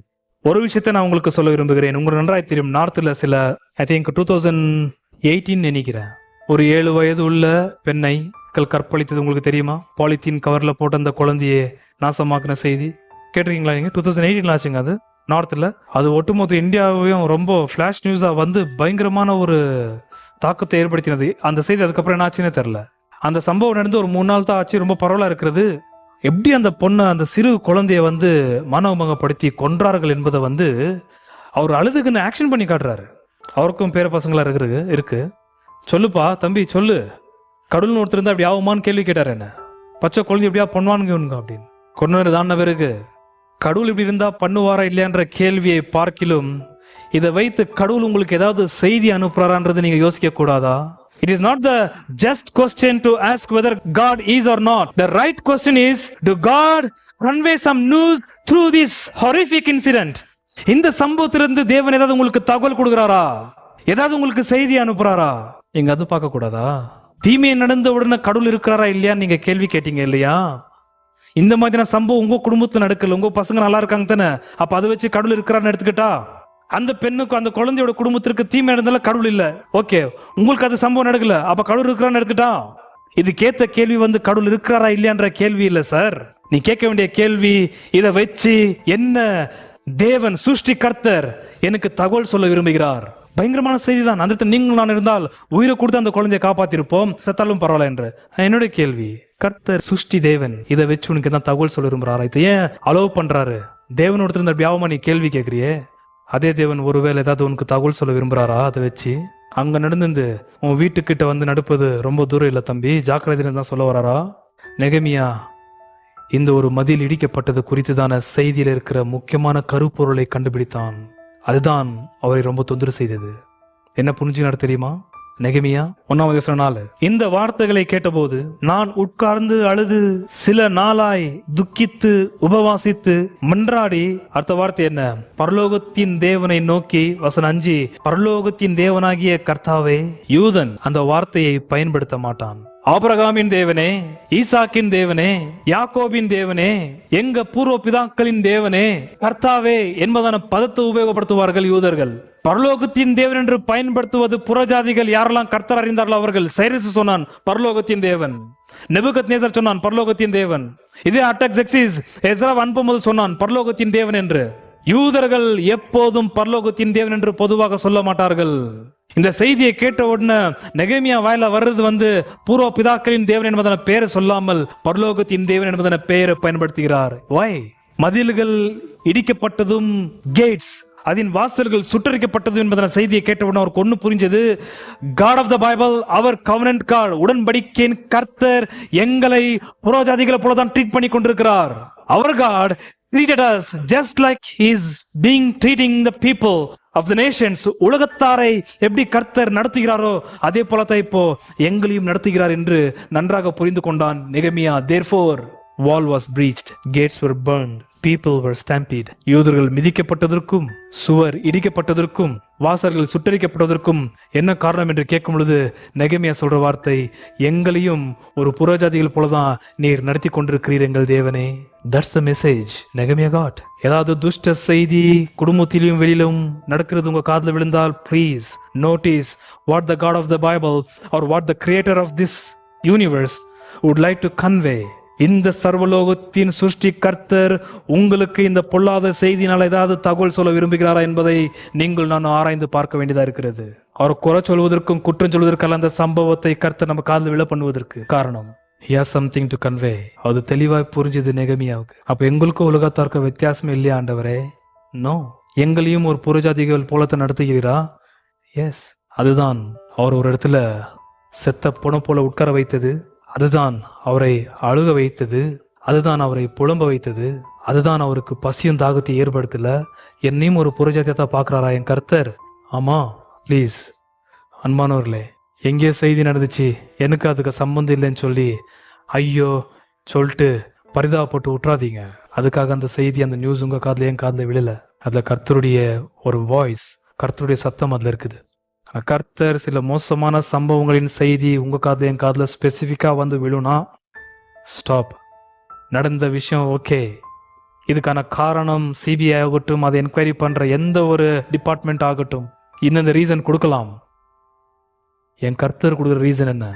ஒரு விஷயத்தை நான் உங்களுக்கு சொல்ல விரும்புகிறேன். உங்களுக்கு நன்றாய் தெரியும், நார்த்ல சில ஐ திங்க் 2018 நினைக்கிறேன், ஒரு 7 வயது உள்ள பெண்ணை கற்பழித்தது உங்களுக்கு தெரியுமா? பாலித்தீன் கவர்ல போட்டு அந்த குழந்தையை நாசமாக்குன செய்தி கேட்டிருக்கீங்களா நீங்க? 2018 ஆச்சுங்க அது நார்த்ல. அது ஒட்டுமொத்த இந்தியாவையும் ரொம்ப ஃபிளாஷ் நியூஸா வந்து பயங்கரமான ஒரு தாக்கத்தை ஏற்படுத்தினது. அந்த செய்தி அதுக்கப்புறம் என்ன ஆச்சுன்னே தெரியல. அந்த சம்பவம் நடந்து ஒரு 3 நாள் தான் ஆச்சு. ரொம்ப பரவலா இருக்கிறது. எப்படி அந்த பொண்ணை, அந்த சிறு குழந்தைய வந்து மனோமகப்படுத்தி கொன்றார்கள் என்பதை வந்து அவர் அழுதுக்குன்னு ஆக்ஷன் பண்ணி காட்டுறாரு. அவருக்கும் பேர பசங்களா இருக்கு. சொல்லுப்பா தம்பி சொல்லு, கடவுள்னு ஒருத்தர் இருந்தா அப்படி ஆகுமான்னு கேள்வி கேட்டார். என்ன பச்சை குழந்தை எப்படியா பண்ணுவானுங்க அப்படின்னு கொண்டு தான பிறகு கடவுள் இப்படி இருந்தா பண்ணுவாரா இல்லையான்ற கேள்வியை பார்க்கிலும் இதை வைத்து கடவுள் உங்களுக்கு ஏதாவது செய்தி அனுப்புறாரான்றது நீங்க யோசிக்க கூடாதா? It is not the just question to ask whether God is or not. The right question is, do God convey some news through this horrific incident? இந்த சம்பவத்திலிருந்து தேவன் ஏதாவது உங்களுக்கு தகவல் கொடுக்கிறாரா, ஏதாவது உங்களுக்கு செய்தி அனுப்புறாரா? நீங்க அது பார்க்க கூடாதா? தீமையை நடந்த உடனே கடவுள் இருக்கிறாரா இல்லையான்னு நீங்க கேள்வி கேட்டீங்க இல்லையா? இந்த மாதிரியான சம்பவம் உங்க குடும்பத்துல நடக்கல, உங்க பசங்க நல்லா இருக்காங்க தானே, அப்ப அதை வச்சு கடவுள் இருக்கிறான்னு எடுத்துக்கிட்டா, அந்த பெண்ணுக்கு அந்த குழந்தையோட குடும்பத்திற்கு தீமை நடந்தால கடவுள் இல்ல, ஓகே, உங்களுக்கு அது சம்பவம் நடக்கல, அப்ப கடவுள் இருக்கிறான்னு எடுத்துக்கிட்டா, இது கேட்ட கேள்வி வந்து கடவுள் இருக்கிறாரா இல்லையான்ற கேள்வி இல்ல சார். நீ கேட்க வேண்டிய கேள்வி, இதை வச்சு என்ன தேவன் சுஷ்டி கர்த்தர் எனக்கு தகவல் சொல்ல விரும்புகிறார்? பயங்கரமான செய்தி தான். அந்த நீங்கள் நான் இருந்தால் உயிரை கொடுத்து அந்த குழந்தையை காப்பாத்திருப்போம், செத்தாலும் பரவாயில்ல என்று. என்னுடைய கேள்வி, கர்த்தர் சுஷ்டி தேவன் இதை வச்சு உனக்கு தான் தகவல் சொல்ல விரும்புறாரா? இதை ஏன் அலோவ் பண்றாரு? தேவன் ஒருத்தர் இந்த வியாபமா நீ கேள்வி கேட்கிறியே, அதே தேவன் ஒருவேளை ஏதாவது உனக்கு தகவல் சொல்ல விரும்புறாரா? அதை வச்சு அங்க நடந்து உன் வீட்டுக்கிட்ட வந்து நடப்பது ரொம்ப தூரம் இல்லை தம்பி, ஜாக்கிரதையில தான் சொல்ல வராரா? நெகமியா இந்த ஒரு மதில் இடிக்கப்பட்டது குறித்துதான செய்தியில் இருக்கிற முக்கியமான கருப்பொருளை கண்டுபிடித்தான். அதுதான் அவரை ரொம்ப தொந்தரவு செய்தது. என்ன புரிஞ்சுனார் தெரியுமா? நெகமியா 1 இந்த வார்த்தைகளை கேட்டபோது நான் உட்கார்ந்து அழுது சில நாளாய் துக்கித்து உபவாசித்து மன்றாடி. அடுத்த வார்த்தை என்ன? பரலோகத்தின் தேவனை நோக்கி, வசனம் 5, பரலோகத்தின் தேவனாகிய கர்த்தாவே. யூதன் அந்த வார்த்தையை பயன்படுத்த மாட்டான். ஆபிரகாமின் தேவனே, ஈசாக்கின் தேவனே, யாக்கோபின் தேவனே, எங்க பூர்வ பிதாக்களின் தேவனே, கர்த்தாவே என்பதான பதத்தை உபயோகப்படுத்துவார்கள் யூதர்கள். பரலோகத்தின் தேவன் என்று பயன்படுத்துவது புறஜாதிகள் யாரெல்லாம் கர்த்தர் அறிந்தார்களோ அவர்கள். சைரஸ் சொன்னான் பரலோகத்தின் தேவன், நெபுகத்நேசர் சொன்னான் பரலோகத்தின் தேவன், இதே அர்டக்செக்ஸிஸ் எஸ்ரா அனுப்பும்போது சொன்னான் பரலோகத்தின் தேவன் என்று. யூதர்கள் எப்போதும் பரலோகத்தின் தேவன் என்று பொதுவாக சொல்ல மாட்டார்கள். இந்த செய்தியை கேட்ட உடனே நெகமியா வாயில வர்றது வந்து பூர்வ பிதாக்களின் தேவன் என்பதன பெயரை சொல்லாமல் பரலோகத்தின் தேவன் என்பதன பெயரை பயன்படுத்துகிறார். வை? மதில்கள் இடிக்கப்பட்டதும், கேட்ஸ் அதன் வாசல்கள் சுட்டரிக்கப்பட்டதும் என்பதன செய்தியை கேட்டவுடன் அவருக்கு ஒண்ணு புரிஞ்சது. காட் ஆஃப் த பைபிள், அவர் கவர்னன்ட் காட், உடன்படிக்கையின் கர்த்தர் எங்களை புறஜாதிகளை போலதான் ட்ரீட் பண்ணி கொண்டிருக்கிறார். அவர் God treated us just like he is being treating the people of the nations. உலகத்தாரை எப்படி கர்த்தர் நடத்துகிறாரோ அதே போலதான் இப்போ எங்களையும் நடத்துகிறார் என்று நன்றாக புரிந்து கொண்டான் நெகமியா. Therefore wall was breached, gates were burned. People were stampeded. யூதர்கள் மிதிக்கப்பட்டதற்கும் சுவர் இடிக்கப்பட்டதற்கும் வாசல்கள் சுட்டரிக்கப்பட்டதற்கும் என்ன காரணம் என்று கேட்கும் பொழுது நெகமியா சொல்ற வார்த்தை, எங்களையும் ஒரு புறஜாதிகள் போலதான் நீர் நடத்தி கொண்டிருக்கிறீர் எங்கள் தேவனே. That's the message நெகமியா got. ஏதாவது துஷ்ட செய்தி குடும்பத்திலும் வெளியிலும் நடக்கிறது உங்க காதுல விழுந்தால், please notice what the God of the Bible or what the creator of this universe would like to convey. இந்த சர்வலோகத்தின் சுஷ்டி கர்த்தர் உங்களுக்கு இந்த பொல்லாத செய்தினால் ஏதாவது தகவல் சொல்ல விரும்புகிறாரா என்பதை நீங்கள் நான் ஆராய்ந்து பார்க்க வேண்டியதா இருக்கிறது. அவர் குறை சொல்வதற்கும் குற்றம் சொல்வதற்கல்ல அந்த சம்பவத்தை கர்த்தர் நம்ம காதில் விழ பண்ணுவதற்கு காரணம். He has something to convey. அது தெளிவாய் புரிஞ்சது நெகமியாவுக்கு. அப்ப எங்களுக்கும் உலகத்தார்க்க வித்தியாசம் இல்லையா ஆண்டவரே? நோ. எங்களையும் ஒரு புறஜாதிகள் போலத்தை நடத்துகிறீரா? எஸ். அதுதான் அவர் ஒரு இடத்துல செத்த பொணம் போல உட்கார வைத்தது. அதுதான் அவரை அழுக வைத்தது. அதுதான் அவரை புலம்ப வைத்தது. அதுதான் அவருக்கு பசியும் தாகத்தை ஏற்படுத்தல. என்னையும் ஒரு புறஜாத்தியத்தை பார்க்கிறாரா என் கர்த்தர்? ஆமா, ப்ளீஸ் அன்பானவர்களே, எங்கேயோ செய்தி நடந்துச்சு, எனக்கு அதுக்கு சம்பந்தம் இல்லைன்னு சொல்லி ஐயோ சொல்லிட்டு பரிதாபப்பட்டு விட்டுறாதீங்க. அதுக்காக அந்த செய்தி, அந்த நியூஸ் உங்க காதுல என் காதுல விழல. அதுல கர்த்தருடைய ஒரு வாய்ஸ், கர்த்தருடைய சத்தம் அதுல இருக்குது. கர்த்தர் சில மோசமான சம்பவங்களின் செய்தி உங்க காதுல என் காதுல ஸ்பெசிஃபிக்கா வந்து விழுனா, ஸ்டாப். நடந்த விஷயம் ஓகே, இதுக்கான காரணம் சிபிஐ ஆகட்டும், அதை என்கொயரி பண்ற எந்த ஒரு டிபார்ட்மெண்ட் ஆகட்டும், இந்த ரீசன் கொடுக்கலாம். என் கர்த்தர் கொடுக்குற ரீசன் என்ன?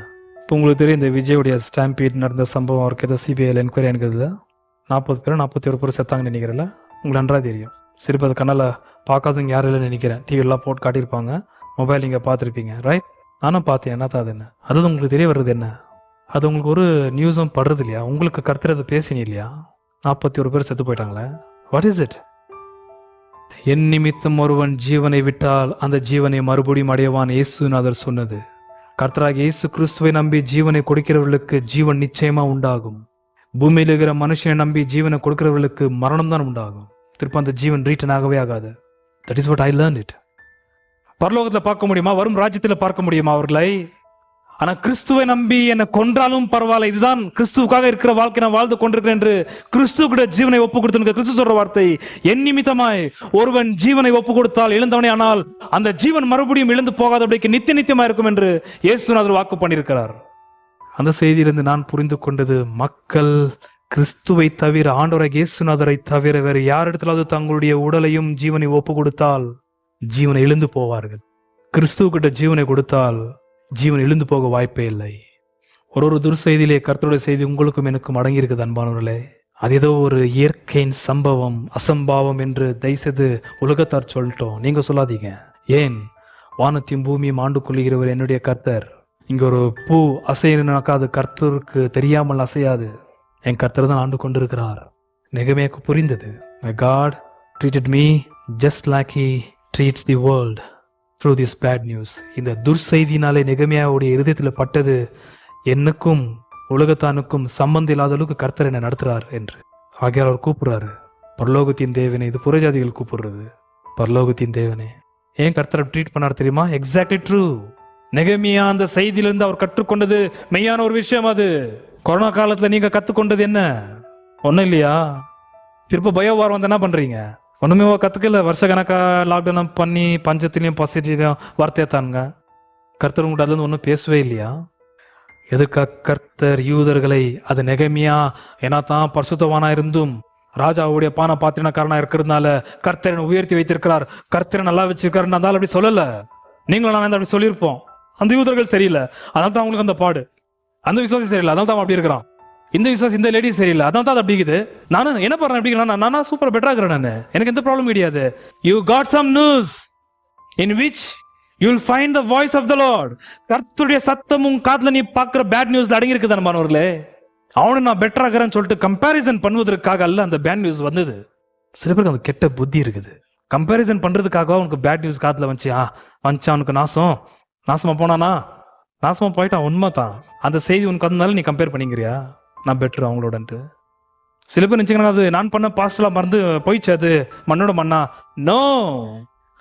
இப்போ உங்களுக்கு தெரியும், இந்த விஜயோடைய ஸ்டாம்பீட் நடந்த சம்பவம், அவருக்கு ஏதோ சிபிஐல என்கொயரி எனக்குதுல 40 பேர் 41 பேர் செத்தாங்கன்னு நினைக்கிறேன்ல, உங்களுக்கு நன்றா தெரியும். சிரிப்பு அது கண்ணால் பார்க்காதவங்க யாரும் இல்லைன்னு நினைக்கிறேன். டிவியெல்லாம் போட்டு காட்டியிருப்பாங்க, மொபைல் நீங்கள் பார்த்துருப்பீங்க, ரைட்? நானும் பார்த்தேன். என்னத்தான் அது என்ன? அது உங்களுக்கு தெரிய வர்றது என்ன? அது உங்களுக்கு ஒரு நியூஸும் படுறது இல்லையா? உங்களுக்கு கர்த்தர் அதை பேசினி இல்லையா? 41 பேர் செத்து போயிட்டாங்களே, வாட் இஸ் இட்? என் நிமித்தம் ஒருவன் ஜீவனை விட்டால் அந்த ஜீவனை மறுபடியும் அடையவான் இயேசுநாதர் சொன்னது. கர்த்தராக இயேசு கிறிஸ்துவை நம்பி ஜீவனை கொடுக்கிறவர்களுக்கு ஜீவன் நிச்சயமா உண்டாகும். பூமியில் இருக்கிற மனுஷனை நம்பி ஜீவனை கொடுக்கிறவர்களுக்கு மரணம் தான் உண்டாகும். திருப்ப அந்த ஜீவன் ரீட்டன் ஆகவே ஆகாது. That is what I learn it. பரலோகத்தில் பார்க்க முடியுமா? வரும் ராஜ்யத்தில் பார்க்க முடியுமா அவர்களை? ஆனா கிறிஸ்துவை நம்பி என்னை கொன்றாலும் பரவாயில்ல, இதுதான் கிறிஸ்துவுக்காக இருக்கிற வாழ்க்கை நான் வாழ்ந்து கொண்டிருக்கிறேன் என்று கிறிஸ்துவ கூட ஜீவனை ஒப்பு கொடுத்து கிறிஸ்து சொல்ற வார்த்தை, என் நிமித்தமாய் ஒருவன் ஜீவனை ஒப்பு கொடுத்தால் இழந்தவனே, ஆனால் அந்த ஜீவன் மறுபடியும் இழந்து போகாதபடிக்கு நித்திய நித்தியமா இருக்கும் என்று இயேசுநாதர் வாக்கு பண்ணியிருக்கிறார். அந்த செய்தியிலிருந்து நான் புரிந்து கொண்டது, மக்கள் கிறிஸ்துவை தவிர, ஆண்டவராகிய இயேசுநாதரை தவிர வேறு யாரிடத்திலாவது தங்களுடைய உடலையும் ஜீவனை ஒப்பு கொடுத்தால் ஜீவனை இழந்து போவார்கள். கிறிஸ்துவ கிட்ட ஜீவனை கொடுத்தால் ஜீவன் எழுந்து போக வாய்ப்பே இல்லை. ஒரு துர்செய்தியிலே கர்த்தருடைய செய்தி உங்களுக்கும் எனக்கும் அடங்கி இருக்குது அன்பானவர்களே. அது ஏதோ ஒரு இயற்கையின் சம்பவம், அசம்பாவம் என்று தயவுசெய்து உலகத்தார் சொல்லிட்டோம், நீங்க சொல்லாதீங்க. ஏன்? வானத்தையும் பூமியும் ஆண்டு கொள்ளுகிறவர் என்னுடைய கர்த்தர். இங்க ஒரு பூ அசையனாக்கா அது கர்த்தருக்கு தெரியாமல் அசையாது. என் கர்த்தர் தான் ஆண்டு கொண்டிருக்கிறார். நெகமியாவுக்கு புரிந்தது. My God treated me just like he treats the world through this bad news. இந்த துர்செய்தினாலே நெகமியாவுடைய இருதயத்தில் பட்டது, என்னக்கும் உலகத்தானுக்கும் சம்பந்தம் இல்லாத அளவுக்கு கர்த்தர் என்ன நடத்துறார் என்று. ஆகையால் அவர் கூப்பிடுறாரு, பரலோகத்தின் தேவனே. இது புறஜாதிகள் கூப்பிடுறது, பரலோகத்தின் தேவனே. ஏன் கர்த்தரை ட்ரீட் பண்ணார் தெரியுமா? Exactly true. நெகமியா அந்த செய்தியிலிருந்து அவர் கற்றுக்கொண்டது மெய்யான ஒரு விஷயம். அது கொரோனா காலத்துல நீங்க கத்துக்கொண்டது என்ன? ஒன்னும் இல்லையா? திருப்ப பயோவாரம் வந்து என்ன பண்றீங்க? ஒண்ணுமே கத்துக்கல. வருஷ கணக்கா லாக்டவுன் பண்ணி பஞ்சத்திலையும் பாசிட்டிவ்லையும் வார்த்தையாத்தானுங்க. கர்த்தர் உங்கள்கிட்ட அதுல ஒன்றும் பேசவே இல்லையா? எதுக்காக கர்த்தர் யூதர்களை, அது நெகமியா ஏன்னா தான் பரிசுத்தவானா இருந்தும் ராஜாவுடைய பான பாத்திரக்காரனா இருக்கிறதுனால கர்த்தரை உயர்த்தி வைத்திருக்கிறார், கர்த்தரை நல்லா வச்சிருக்காருன்னு அந்த அப்படி சொல்லல. நீங்களும் நான் அப்படி சொல்லியிருப்போம். அந்த யூதர்கள் சரியில்லை, அதனால தான் அவங்களுக்கு அந்த பாடு. அந்த விசுவாசி சரியில்லை, அதனால தான் அப்படி இருக்கிறான். இந்த விசுவாசி, இந்த லேடி சரியில்லை, அதனால தான் அது அப்படிங்குது. நானும் என்ன பண்றேன் அப்படிங்கிறேன், நானா சூப்பர் பெட்டரா இருக்கிறேன், நான் எனக்கு எந்த ப்ராப்ளம் கிடையாது. You got some news in which you will find the voice of the Lord. கர்த்தருடைய சத்தமும் காதுல நீ பார்க்குற பேட் நியூஸ்ல அடங்கி இருக்குது அன்பானவர்களே. அவனு நான் பெட்டரா இருக்கிறேன்னு சொல்லிட்டு கம்பேரிசன் பண்ணுவதற்காக அல்ல அந்த பேட் நியூஸ் வந்தது. சில பேருக்கு அந்த கெட்ட புத்தி இருக்குது. கம்பேரிசன் பண்றதுக்காக அவனுக்கு பேட் நியூஸ் காதுல வந்துச்சு, அவனுக்கு நாசமா போனானா, நாசமா போயிட்டான், உண்மை தான். அந்த செய்தி உனக்கு வந்தனால நீ கம்பேர் பண்ணிக்கிறியா நான் பெட்ரு அவங்களோடன்ட்டு. சில பேர் நினைச்சுக்கணும், அது நான் பண்ண பாஸ்டெல்லாம் மறந்து போயிடுச்சு, அது மண்ணோட மண்ணா. நோ,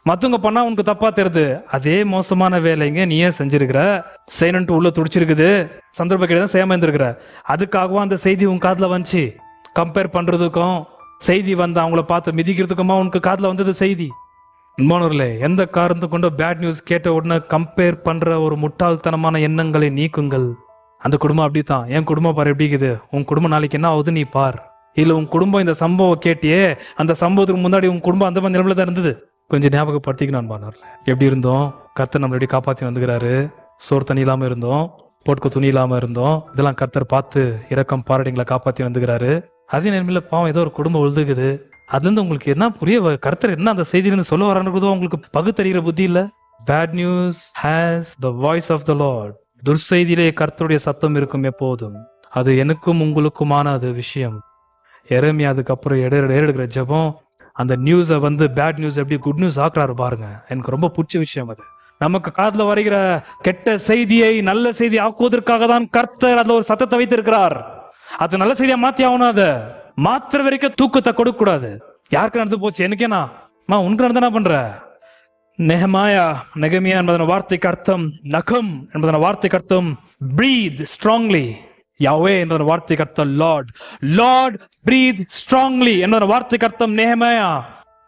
மற்றவங்க பண்ணா உனக்கு தப்பா தெரியுது. அதே மோசமான வேலைங்க நீயே செஞ்சிருக்கிற, செய்யணுன்ட்டு உள்ள துடிச்சிருக்குது, சந்தர்ப்ப கிடையாது செய்யாம இருந்திருக்கிற. அதுக்காகவும் அந்த செய்தி உன் காதுல வந்துச்சு. கம்பேர் பண்றதுக்கும் செய்தி வந்து அவங்கள பார்த்து மிதிக்கிறதுக்குமா உனக்கு காதுல வந்தது செய்தி? அன்பானவர்களே, எந்த காரணத்தை கொண்டு பேட் நியூஸ் கேட்ட உடனே கம்பேர் பண்ற ஒரு முட்டாள்தனமான எண்ணங்களை நீக்குங்கள். அந்த குடும்பம் அப்படித்தான், என் குடும்பம் பாரு எப்படி இருக்குது, உன் குடும்பம் நாளைக்கு என்ன ஆகுது நீ பார். இல்ல உன் குடும்பம் இந்த சம்பவம் கேட்டியே, அந்த சம்பவத்துக்கு முன்னாடி உன் குடும்பம் அந்த மாதிரி நிலைமையில தான் இருந்தது. கொஞ்சம் ஞாபகப்படுத்திக்கணும் அன்பானவர்களே. எப்படி இருந்தோம், கர்த்தர் நம்மளை எப்படி காப்பாற்றி வந்துக்கிறாரு. சோறு தண்ணி இல்லாம இருந்தோம், போட்க துணி இல்லாம இருந்தோம், இதெல்லாம் கர்த்தர் பார்த்து இரக்கம் பாரடிங்களை காப்பாற்றி வந்துக்கிறாரு. அதே நேரமில்ல பாவம் ஏதோ ஒரு குடும்பம் உழுதுக்குது. அதுல இருந்து உங்களுக்கு என்ன புரிய, கர்த்தர் என்ன அந்த செய்தியிலிருந்து சொல்ல வரான்னு உங்களுக்கு பகுத்தறிகிற புத்தி இல்ல. Bad news has the voice of the lord. துர்செய்தியிலே கர்த்தருடைய சத்தம் இருக்கும் எப்போதும். அது எனக்கும் உங்களுக்குமான அது விஷயம். எரேமியா அதுக்கப்புறம் எடுக்கிற ஜெபம் அந்த நியூஸை வந்து பேட் நியூஸ் எப்படி குட் நியூஸ் ஆக்குறாரு பாருங்க. எனக்கு ரொம்ப பிடிச்ச விஷயம் அது. நமக்கு காதுல வருகிற கெட்ட செய்தியை நல்ல செய்தி ஆக்குவதற்காக தான் கர்த்தர் அதுல ஒரு சத்தத்தை வைத்திருக்கிறார். அது நல்ல செய்தியா மாத்தி ஆகணும். அதை மாத்திர வரைக்கும் தூக்கத்தை கொடுக்க கூடாது. யாருக்கு நடந்து போச்சு, எனக்கேனா உனக்கு நடந்தா பண்ற. நெகமியா என்பதன வார்த்தைக்கு அர்த்தம் நகம் என்பதன வார்த்தைக்கு அர்த்தம் பிரீத் ஸ்ட்ராங்லி. யாவே என்பதன வார்த்தைக்கு அர்த்தம் லார்ட். லார்ட் பிரீத் ஸ்ட்ராங்லி என்பதன வார்த்தைக்கு அர்த்தம்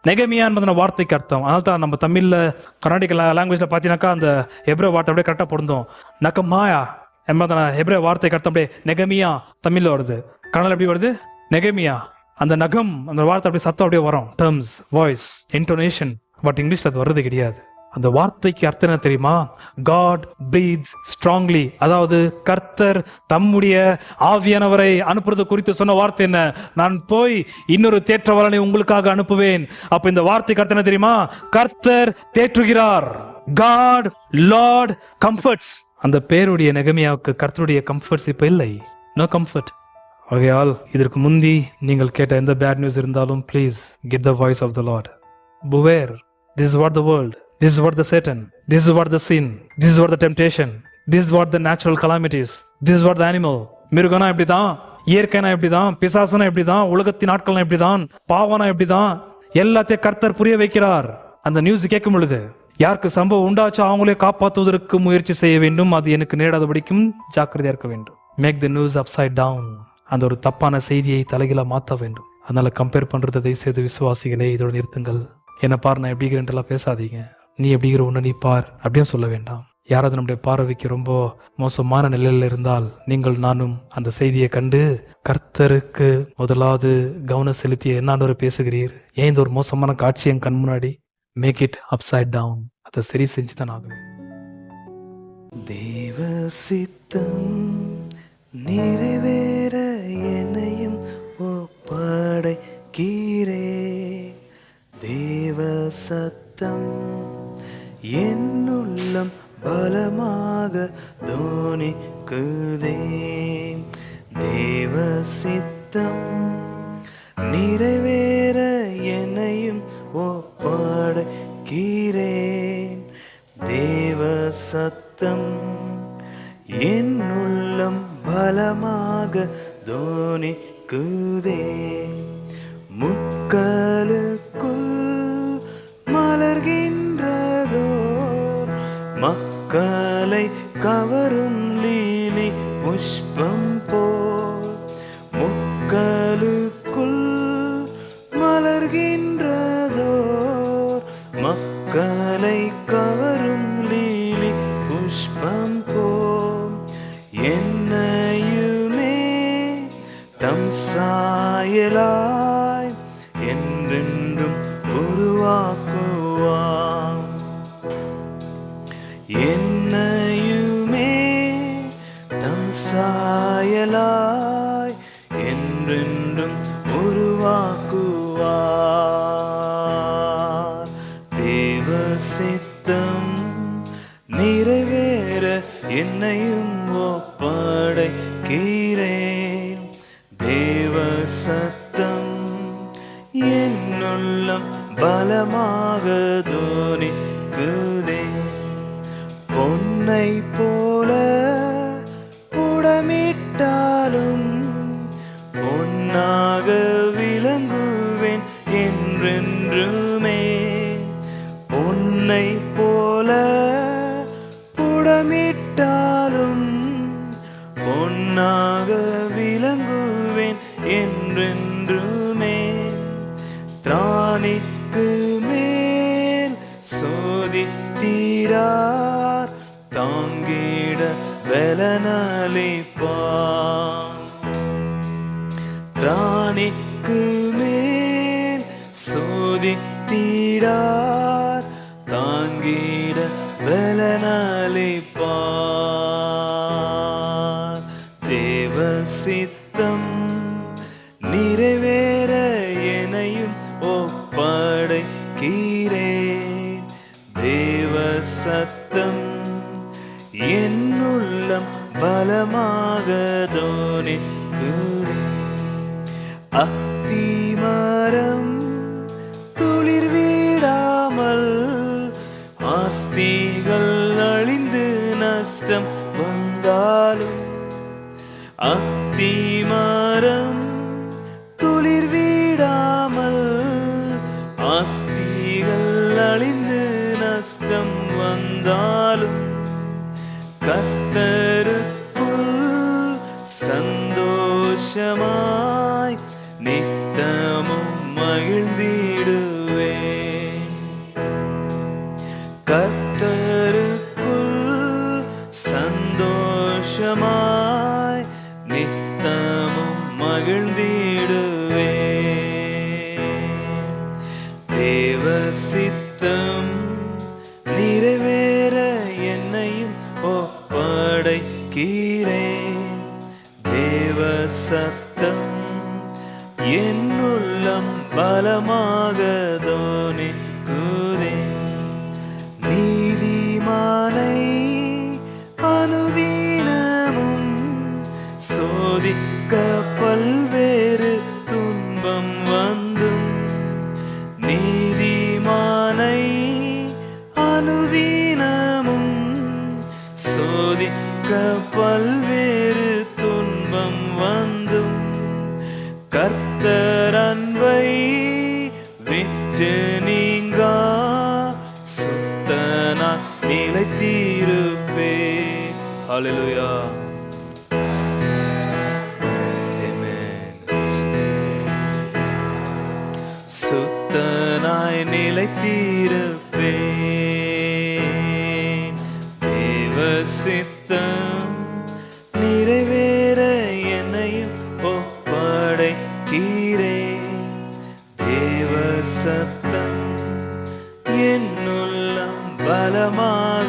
நெகமியா என்பதன வார்த்தைக்கு அர்த்தம். அதனால தான் நம்ம தமிழ்ல கர்நாடிக் லாங்குவேஜ்ல பாத்தீங்கன்னாக்கா அந்த எப்ரே வார்த்தை அப்படியே கரெக்டா பொருந்தும். நகமாயா என்பதன எப்ரே வார்த்தைக்கு அர்த்தம் அப்படியே நெகமியா தமிழ்ல வருது, கன்னடம் எப்படி வருது நெகமியா. அந்த நகம் அந்த வார்த்தை அப்படியே சத்தம் அப்படியே வரும், டர்ம்ஸ் வாய்ஸ் இன்டோனேஷன். பட் இங்கிலீஷ்ல அது வர்றது கிடையாது. அந்த வார்த்தைக்கு அர்த்தம் என்ன தெரியுமா? God breathes strongly. அதாவது கர்த்தர் தம்முடைய ஆவியானவரை அனுப்புறது குறித்து சொன்ன வார்த்தை என்ன? நான் போய் இன்னொரு தேற்றவாளனை உங்களுக்காக அனுப்புவேன். அப்ப இந்த வார்த்தைக்கு அர்த்தம் என்ன தெரியுமா? கர்த்தர் தேற்றுகிறார். God Lord comforts. அந்த பேருடைய நெகமியாவுக்கு கர்த்தருடைய கம்ஃபர்ட்ஸ் இப்ப இல்லை, நோ கம்ஃபர்ட். ஆகையால் இதற்கு முந்தி நீங்கள் கேட்ட எந்த பேட் நியூஸ் இருந்தாலும் please get the voice of the Lord. Beware. This is what the world, this is what the Satan, this is what the sin, this is what the temptation, this is what the natural calamities, this is what the animal. மிருகனா இப்படிதான், இயற்கைனா இப்படிதான், பிசாசனா இப்படிதான், உலகத்தின் ஆட்கள்னா இப்படிதான், பாவனா இப்படிதான், எல்லாத்தையும் கர்த்தர் புரிய வைக்கிறார். அந்த நியூஸ் கேட்கும் பொழுது யாருக்கு சம்பவம் உண்டாச்சோ அவங்களே காப்பாற்றுவதற்கு முயற்சி செய்ய வேண்டும். அது எனக்கு நேராதபடிக்கும் ஜாக்கிரதையா இருக்க வேண்டும். Make the news upside down. அந்த ஒரு தப்பான செய்தியை தலைகீழா மாற்ற வேண்டும். அதனால கம்பேர் பண்றதை தயவு செய்து விசுவாசிகளே இதோட நிறுத்துங்கள். என்ன பார், நான் எப்படிங்கிறேன்லாம் பேசாதீங்க. நீ எப்படிங்கிற ஒன்று நீ பார் அப்படியும் சொல்ல வேண்டாம். யாராவது நம்முடைய பார்வைக்கு ரொம்ப மோசமான நிலையில இருந்தால் நீங்கள் நானும் அந்த செய்தியை கண்டு கர்த்தருக்கு முதலாவது கவனம் செலுத்தி என்னாண்டவர் பேசுகிறீர், ஏன் இந்த ஒரு மோசமான காட்சி என் கண் முன்னாடி, மேக் இட் அப்சைட் டவுன். அதை சரி செஞ்சுதான் ஆகும். தேவ சித்தம் நிறைவேற என்னையும் ஒப்படைக்கிறே. தேவ சத்தம் என்னுள்ளம் பலமாக தோனிக்குதே. தேவ சித்தம் நிறைவேற என்னையும் ஒப்படைக்கிறேன். தேவ சத்தம் என்னுள்ளம் பலமாக தோனிக்குதே. முட்களுக்குள் மலர்கின்றதோர் மக்களை கவரும் லீலி புஷ்பம் போல். முட்களுக்குள் மலர்கின்றதோர் மக்களை கவரும் லீலி புஷ்பம் போல். என்னையுமே தம் சாயலாய் என்றென்றும் உருவாக்குவான். என்னையுமே தம் சாயலாய் என்றென்றும் உருவாக்குவார். தேவ சித்தம் நிறைவேற என்னையும் ஒப்படைக்கிறேன். தேவ சத்தம் என்னுள்ளம் பலமாக தோனிக்குதே. பொன்னை போல புடமிட்டாலும் பொன்னாக விளங்குவேன் என்றென்றுமே. பொன்னை போல புடமிட்டாலும் பொன்னாக விளங்குவேன் என்றென்றுமே. வீடார் தாங்கிட பலனளிப்பார். திராணிக்கு மேல் சோதித்திடார் தாங்கிட பலனளிப்பார். தேவ சித்தம் நிறைவேற எனையும் ஒப்படைக்கிறேன். தேவ சத்தம் என்னுள்ளம் பலமாக தோணிக்கிறேன். அத்திமரம் துளிர் விடாமல் ஆஸ்திகள் அழிந்து நஷ்டம் வந்தாலும், அத்திமரம் துளிர் விடாமல் ஆஸ்திகள் அழிந்து நஷ்டம் வந்தாலும், கர்த்தருக்குள் சந்தோஷமாய் நித்தமும் மகிழ்ந்திடுவேன். கர்த்தருக்குள் சந்தோஷமாய் நித்தமும் மகிழ்ந்திடுவேன். தேவ சித்தம் நிறைவேற என்னையும் ஒப்படைக்கிறேன். தேவ சத்தம் என்னுள்ளம் பலமாக தோணிக்குதே. நீதிமானை அனுதினமும் சோதிக்க பல்வேறு துன்பம் வந்தும், நீதிமானை அனுதினமும் சோதிக்க பல்வேறு துன்பம் வந்தும், கர்த்தர் அன்பை விட்டு நீங்கா சுத்தனா நிலைத்திருப்பே. ஹல்லேலூயா. சுத்தனாய் நிலைத்திருப்பேன். தேவ சித்தம் நிறைவேற என்னையும் ஒப்படைக்கிறேன். தேவ சத்தம் என்னுள்ளம் பலமாக